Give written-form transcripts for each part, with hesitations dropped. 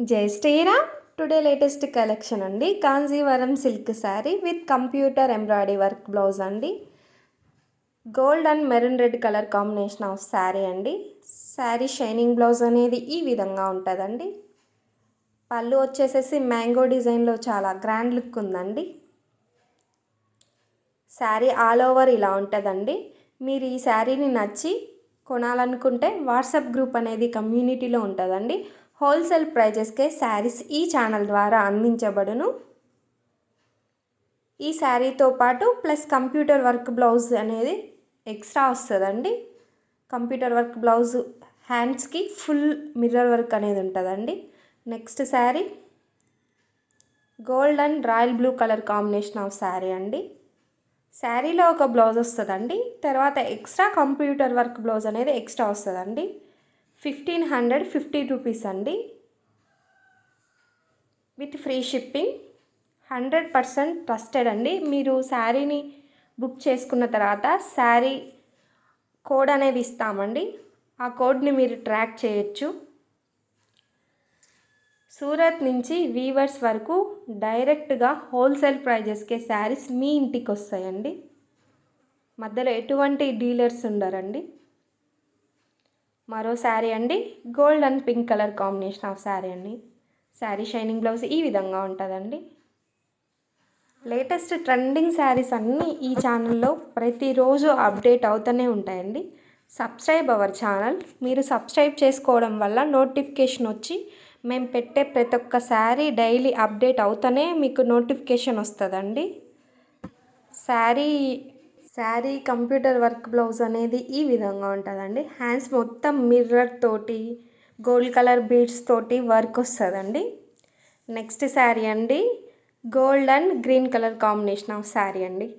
జై Sriram. Today latest collection అండి. Kanjeevaram silk sari with computer embroidery work blouse అండి. Gold and maroon red colour combination of sari అండి. Sari shining blouse అనేది ఈ విధంగా ఉంటుందండి. పళ్ళు వచ్చేసేసి మ్యాంగో డిజైన్లో చాలా గ్రాండ్ లుక్ ఉందండి. శారీ ఆల్ ఓవర్ ఇలా ఉంటుందండి. మీరు ఈ శారీని నచ్చి కొనాలనుకుంటే వాట్సాప్ గ్రూప్ అనేది కమ్యూనిటీలో ఉంటుందండి. హోల్సేల్ ప్రైజెస్కే శారీస్ ఈ ఛానల్ ద్వారా అందించబడును. ఈ శారీతో పాటు ప్లస్ కంప్యూటర్ వర్క్ బ్లౌజ్ అనేది ఎక్స్ట్రా వస్తుందండి. కంప్యూటర్ వర్క్ బ్లౌజ్ హ్యాండ్స్కి ఫుల్ మిర్రర్ వర్క్ అనేది ఉంటుందండి. Next sari gold and royal blue colour combination of sari అండి. శారీలో ఒక బ్లౌజ్ వస్తుందండి. తర్వాత ఎక్స్ట్రా కంప్యూటర్ వర్క్ బ్లౌజ్ అనేది ఎక్స్ట్రా వస్తుందండి. 1550 రూపీస్ అండి. With free shipping. 100% ట్రస్టెడ్ అండి. మీరు శారీని బుక్ చేసుకున్న తర్వాత శారీ కోడ్ అనేది ఇస్తామండి. ఆ కోడ్ని మీరు ట్రాక్ చేయొచ్చు. సూరత్ నుంచి వీవర్స్ వరకు డైరెక్ట్గా హోల్సేల్ ప్రైజెస్కే శారీస్ మీ ఇంటికి వస్తాయండి. మధ్యలో ఎటువంటి డీలర్స్ ఉండరండి. మరో శారీ అండి. Gold and pink colour combination of sari అండి. శారీ షైనింగ్ బ్లౌజ్ ఈ విధంగా ఉంటుందండి. లేటెస్ట్ ట్రెండింగ్ శారీస్ అన్నీ ఈ ఛానల్లో ప్రతిరోజు అప్డేట్ అవుతూనే ఉంటాయండి. Subscribe our channel. మీరు సబ్స్క్రైబ్ చేసుకోవడం వల్ల నోటిఫికేషన్ వచ్చి మేము పెట్టే ప్రతి ఒక్క శారీ డైలీ అప్డేట్ అవుతూనే మీకు నోటిఫికేషన్ వస్తుందండి. శారీ కంప్యూటర్ వర్క్ బ్లౌజ్ అనేది ఈ విధంగా ఉంటుందండి. హ్యాండ్స్ మొత్తం మిర్రర్ తోటి గోల్డ్ కలర్ బీడ్స్ తోటి వర్క్ వస్తుందండి. నెక్స్ట్ శారీ అండి. Gold and green colour combination of sari అండి.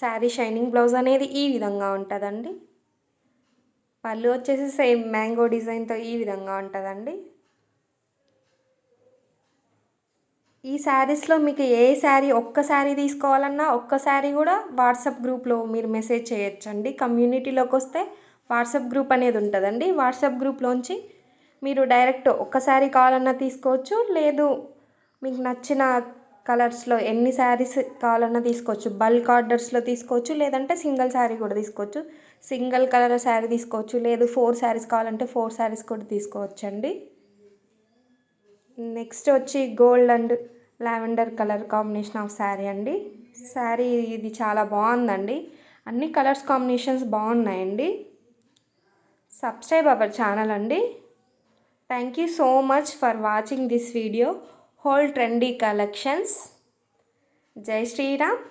శారీ షైనింగ్ బ్లౌజ్ అనేది ఈ విధంగా ఉంటుందండి. పళ్ళు వచ్చేసి సేమ్ మ్యాంగో డిజైన్తో ఈ విధంగా ఉంటుందండి. ఈ శారీస్లో మీకు ఏ శారీ ఒక్క శారీ తీసుకోవాలన్నా ఒక్క శారీ కూడా వాట్సాప్ గ్రూప్లో మీరు మెసేజ్ చేయొచ్చండి. కమ్యూనిటీలోకి వస్తే వాట్సాప్ గ్రూప్ అనేది ఉంటుందండి. వాట్సాప్ గ్రూప్లోంచి మీరు డైరెక్ట్ ఒక్క శారీ కావాలన్నా తీసుకోవచ్చు. లేదు మీకు నచ్చిన కలర్స్లో ఎన్ని శారీస్ కావాలన్నా తీసుకోవచ్చు. బల్క్ ఆర్డర్స్లో తీసుకోవచ్చు. లేదంటే సింగిల్ శారీ కూడా తీసుకోవచ్చు. సింగిల్ కలర్ శారీ తీసుకోవచ్చు. లేదు 4 శారీస్ కావాలంటే 4 శారీస్ కూడా తీసుకోవచ్చండి. నెక్స్ట్ వచ్చి gold and lavender colour combination of sari అండి. శారీ ఇది చాలా బాగుందండి. అన్ని కలర్స్ కాంబినేషన్స్ బాగున్నాయండి. సబ్స్క్రైబ్ అవర్ ఛానల్ అండి. Thank you so much for watching this video. Whole trendy collections. జై శ్రీరామ్.